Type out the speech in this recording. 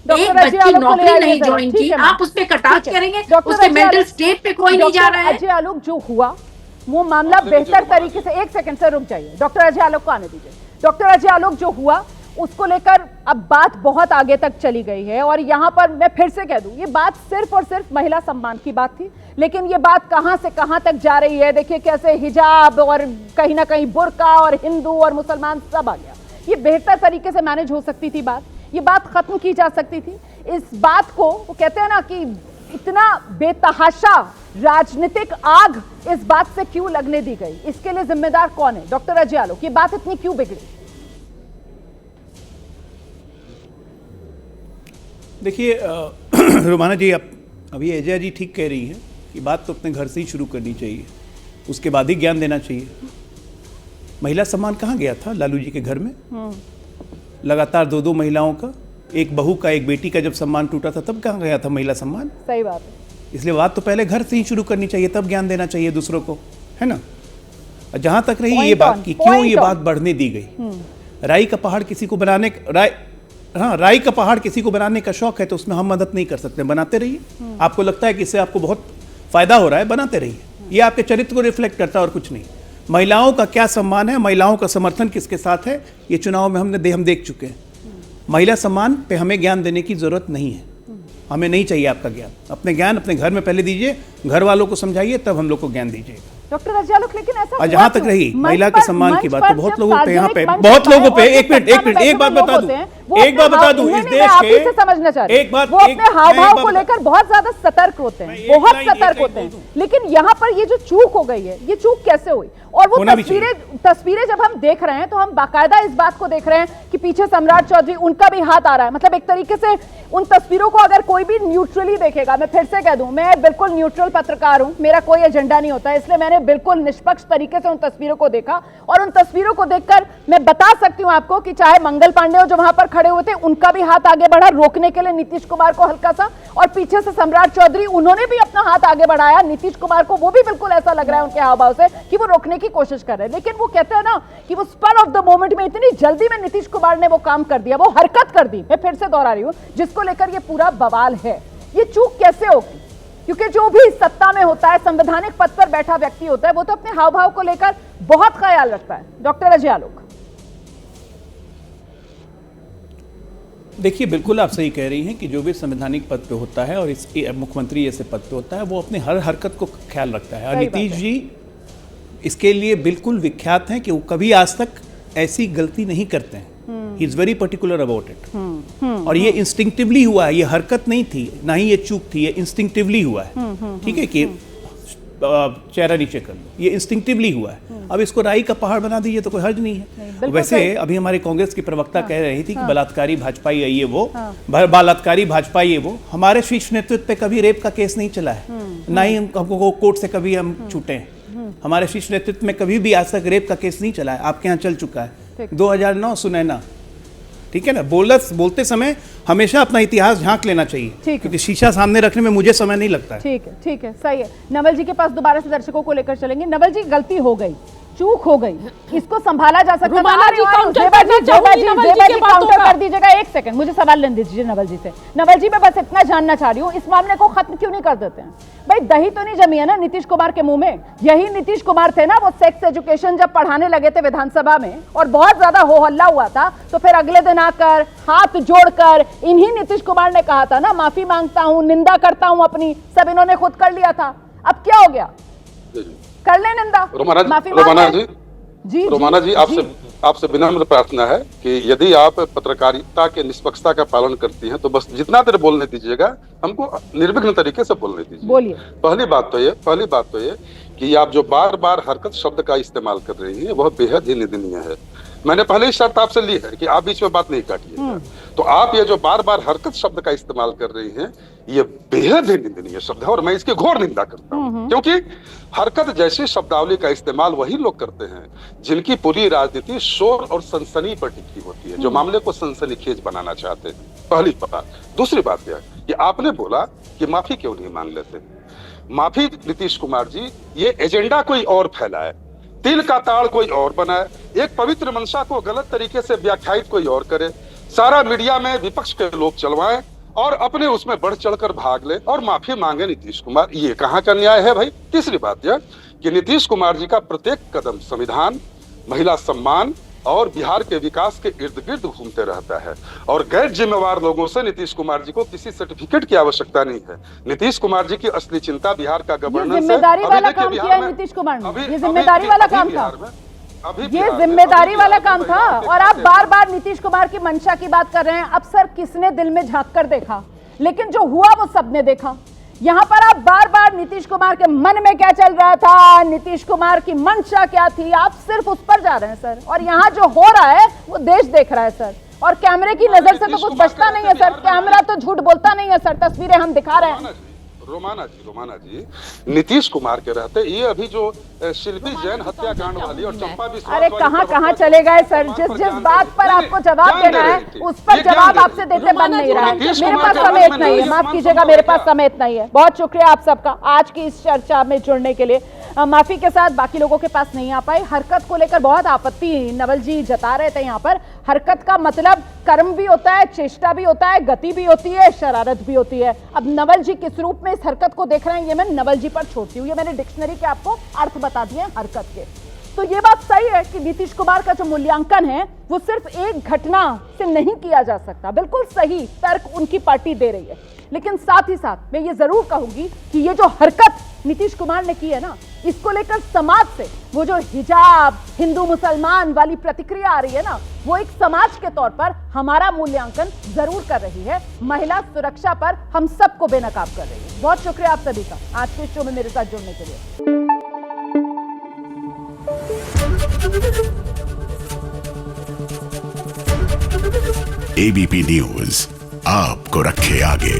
एक बच्ची नौकरी नहीं ज्वाइन की, आप उस पर कटाक्ष करेंगे, उसके मेंटल स्टेट पे कोई नहीं जा रहा है। अजय आलोक जो हुआ वो मामला बेहतर तरीके से, एक सेकंड से रुक जाइए, डॉक्टर अजय आलोक को आने दीजिए। डॉक्टर अजय आलोक जो हुआ उसको लेकर अब बात बहुत आगे तक चली गई है, और यहां पर मैं फिर से कह दूं, ये बात सिर्फ और सिर्फ महिला सम्मान की बात थी, लेकिन ये बात कहां से कहां तक जा रही है। देखिए कैसे हिजाब और कहीं ना कहीं बुर्का और हिंदू और मुसलमान सब आ गया। ये बेहतर तरीके से मैनेज हो सकती थी बात, ये बात खत्म की जा सकती थी। इस बात को वो कहते हैं ना कि इतना बेतहाशा राजनीतिक आग इस बात से क्यों लगने दी गई, इसके लिए जिम्मेदार कौन है? डॉक्टर अजय आलोक, ये बात इतनी क्यों बिगड़ी? देखिए रोमाना जी, आप अभी अजय जी ठीक कह रही हैं कि बात तो अपने घर से ही शुरू करनी चाहिए, उसके बाद ही ज्ञान देना चाहिए। महिला सम्मान कहाँ गया था लालू जी के घर में? लगातार दो महिलाओं का, एक बहू का, एक बेटी का जब सम्मान टूटा था तब कहाँ गया था महिला सम्मान? सही बात है। इसलिए बात तो पहले घर से ही शुरू करनी चाहिए, तब ज्ञान देना चाहिए दूसरों को, है ना। जहां तक रही ये बात कि क्यों ये बात बढ़ने दी गई, राई का पहाड़ किसी को बनाने, राई का पहाड़ किसी को बनाने का शौक है तो उसमें हम मदद नहीं कर सकते, बनाते रहिए। आपको लगता है कि इससे आपको बहुत फायदा हो रहा है, बनाते रहिए, ये आपके चरित्र को रिफ्लेक्ट करता है और कुछ नहीं। महिलाओं का क्या सम्मान है, महिलाओं का समर्थन किसके साथ है, ये चुनाव में हम देख चुके हैं। महिला सम्मान पे हमें ज्ञान देने की जरूरत नहीं है, हमें नहीं चाहिए आपका ज्ञान। अपने ज्ञान अपने घर में पहले दीजिए, घर वालों को समझाइए, तब हम लोग को ज्ञान दीजिएगा। डॉक्टर अजय आलोक, लेकिन ऐसा जहां तक रही महिला के सम्मान की बात, तो बहुत लोगों पे यहाँ पे, बहुत लोगों पे, एक मिनट एक बात बता दूं, इस देश के, समझना चाह रहे हैं, एक बात, वो अपने हाव भाव को लेकर बहुत ज्यादा सतर्क होते हैं, बहुत सतर्क होते हैं, लेकिन यहाँ पर ये जो चूक हो गई है, ये चूक कैसे हुई? और वो तस्वीरें जब हम देख रहे हैं तो हम बाकायदा इस बात को देख रहे हैं कि पीछे सम्राट चौधरी, उनका भी हाथ आ रहा है। मतलब एक तरीके से उन तस्वीरों को अगर कोई भी न्यूट्रली देखेगा, मैं फिर से कह दूं, मैं बिल्कुल न्यूट्रल पत्रकार हूं, मेरा कोई एजेंडा नहीं होता, इसलिए मैंने बिल्कुल निष्पक्ष तरीके से उन तस्वीरों को देखा, और उन तस्वीरों को देखकर मैं बता सकती हूं आपको कि चाहे मंगल पांडे जो वहां पर खड़े हुए थे, उनका भी हाथ आगे बढ़ा रोकने के लिए नीतीश कुमार को हल्का सा, और पीछे से सम्राट चौधरी, उन्होंने भी अपना हाथ आगे बढ़ाया नीतीश कुमार को, वो भी बिल्कुल ऐसा लग रहा है उनके हाव भाव से कि वो रोकने की कोशिश कर रहे हैं। लेकिन वो कहते हैं ना कि वो स्पर ऑफ द मोमेंट में इतनी जल्दी में नीतीश कुमार ने वो काम कर दिया, वो हरकत कर दी, मैं फिर से दोहरा रही हूं, जिसको लेकर ये पूरा बवाल है। ये चूक कैसे होगी? क्योंकि जो भी सत्ता में होता है, संवैधानिक पद पर बैठा व्यक्ति होता है, वो तो अपने हाव भाव को लेकर बहुत ख्याल रखता है। डॉक्टर अजय आलोक, देखिए बिल्कुल आप सही कह रही हैं कि जो भी संवैधानिक पद पे होता है और इस मुख्यमंत्री ऐसे पद पे होता है, वो अपने हर हरकत को ख्याल रखता है। और नीतीश जी इसके लिए बिल्कुल विख्यात हैं कि वो कभी आज तक ऐसी गलती नहीं करते हैं। He is very particular about it. और ये इंस्टिंक्टिवली हुआ है, ये हरकत नहीं थी, ना ही ये चूक थी, ये इंस्टिंक्टिवली हुआ है। ठीक है कि चेहरा नीचे कर लो, ये इंस्टिंक्टिवली हुआ है। अब इसको राई का पहाड़ बना दीजिए तो कोई हर्ज नहीं है। वैसे अभी हमारे कांग्रेस की प्रवक्ता कह रही थी कि बलात्कारी भाजपाई है ये वो, बलात्कारी भाजपाई है वो। हमारे शीर्ष नेतृत्व पे कभी रेप का केस नहीं चला है, ना ही हमको कोर्ट से कभी हम छूटे हैं। हमारे शीर्ष नेतृत्व में कभी भी आज तक रेप का केस नहीं चला है, आपके यहाँ चल चुका है 2009 सुनैना। ठीक है ना, बोलते समय हमेशा अपना इतिहास झांक लेना चाहिए, क्योंकि शीशा सामने रखने में मुझे समय नहीं लगता है। ठीक है, सही है। नवल जी के पास दोबारा से दर्शकों को लेकर चलेंगे। नवल जी, गलती हो गई, चूक हो गई, इसको संभाला जा सकता है। काउंटर कर दीजिएगा, एक सेकंड मुझे सवाल लेने दीजिए नवल जी से। नवल जी, मैं बस इतना जानना चाह रही हूँ, इस मामले को खत्म क्यों नहीं कर देते हैं? भाई दही तो नहीं जमी है ना नीतीश कुमार के मुंह में। यही नीतीश कुमार थे ना, वो सेक्स एजुकेशन जब पढ़ाने लगे थे विधानसभा में और बहुत ज्यादा हो हल्ला हुआ था, तो फिर अगले दिन आकर हाथ जोड़कर इन्हीं नीतीश कुमार ने कहा था ना, माफी मांगता हूं, निंदा करता हूं अपनी, सब इन्होंने खुद कर लिया था। अब क्या हो गया? कर ले निंदा, माफी रोमाना जी, आपसे विनम्र प्रार्थना है कि यदि आप पत्रकारिता के निष्पक्षता का पालन करती हैं तो बस जितना देर बोलने दीजिएगा, हमको निर्विघ्न तरीके से बोलने दीजिए। बोलिए। पहली बात तो ये कि आप जो बार बार हरकत शब्द का इस्तेमाल कर रही हैं वह बेहद ही निंदनीय है। मैंने पहले ही शर्त आपसे ली है कि आप बीच में बात नहीं काटिएगा। तो आप ये जो बार बार हरकत शब्द का इस्तेमाल कर रही हैं, ये बेहद ही निंदनीय शब्द है और मैं इसकी घोर निंदा करता हूँ। क्योंकि हरकत जैसी शब्दावली का इस्तेमाल वही लोग करते हैं जिनकी पूरी राजनीति शोर और सनसनी पर टिकी होती है, जो मामले को सनसनीखेज बनाना चाहते हैं। पहली बात। दूसरी बात यह कि आपने बोला कि माफी क्यों नहीं मान लेते। माफी नीतीश कुमार जी, ये एजेंडा कोई और फैलाए, तिल का ताड़ कोई और बनाए, एक पवित्र मंशा को गलत तरीके से व्याख्यायित कोई और करे, सारा मीडिया में विपक्ष के लोग चलवाएं और अपने उसमें बढ़ चढ़कर भाग ले और माफी मांगे नीतीश कुमार। ये कहाँ का न्याय है भाई? तीसरी बात यह कि नीतीश कुमार जी का प्रत्येक कदम संविधान, महिला सम्मान और बिहार के विकास के इर्द गिर्द घूमते रहता है और गैर जिम्मेवार लोगों से नीतीश कुमार जी को किसी सर्टिफिकेट की आवश्यकता नहीं है। नीतीश कुमार जी की असली चिंता बिहार का गवर्नेंस है। जिम्मेदारी वाला काम किया है नीतीश कुमार ने, ये जिम्मेदारी वाला काम था, ये जिम्मेदारी वाला काम था। और आप बार बार नीतीश कुमार की मंशा की बात कर रहे हैं। अब सर किसने दिल में झांक कर देखा? लेकिन जो हुआ वो सबने देखा। यहाँ पर आप बार बार नीतीश कुमार के मन में क्या चल रहा था, नीतीश कुमार की मंशा क्या थी, आप सिर्फ उस पर जा रहे हैं सर। और यहाँ जो हो रहा है वो देश देख रहा है सर, और कैमरे की नजर से तो कुछ बचता नहीं है सर। कैमरा तो झूठ बोलता नहीं है सर, तस्वीरें हम दिखा रहे हैं। रोमाना जी, नीतीश कुमार के रहते ये अभी जो शिल्पी जैन हत्याकांड वाली और चंपा विश्वास, अरे कहाँ चले गए सर? जिस बात पर आपको जवाब देना है उस पर जवाब आपसे देते बन नहीं रहा है। मेरे पास समय इतना ही है, माफ कीजिएगा, मेरे पास समय इतना ही है। बहुत शुक्रिया आप सबका आज की इस चर्चा में जुड़ने के लिए। माफी के साथ बाकी लोगों के पास नहीं आ पाए। हरकत को लेकर बहुत आपत्ति नवल जी जता रहे थे। यहाँ पर हरकत का मतलब कर्म भी होता है, चेष्टा भी होता है, गति भी होती है, शरारत भी होती है। अब नवल जी किस रूप में इस हरकत को देख रहे हैं ये मैं नवल जी पर छोड़ती हूँ। ये मैंने डिक्शनरी के आपको अर्थ बता दिए हरकत के। तो ये बात सही है कि नीतीश कुमार का जो मूल्यांकन है वो सिर्फ एक घटना से नहीं किया जा सकता। बिल्कुल सही तर्क उनकी पार्टी दे रही है, लेकिन साथ ही साथ मैं ये जरूर कहूंगी कि ये जो हरकत नीतीश कुमार ने की है ना, इसको लेकर समाज से वो जो हिजाब, हिंदू मुसलमान वाली प्रतिक्रिया आ रही है ना, वो एक समाज के तौर पर हमारा मूल्यांकन जरूर कर रही है। महिला सुरक्षा पर हम सबको बेनकाब कर रही है। बहुत शुक्रिया आप सभी का आज के शो में मेरे साथ जुड़ने के लिए। एबीपी न्यूज आपको रखे आगे।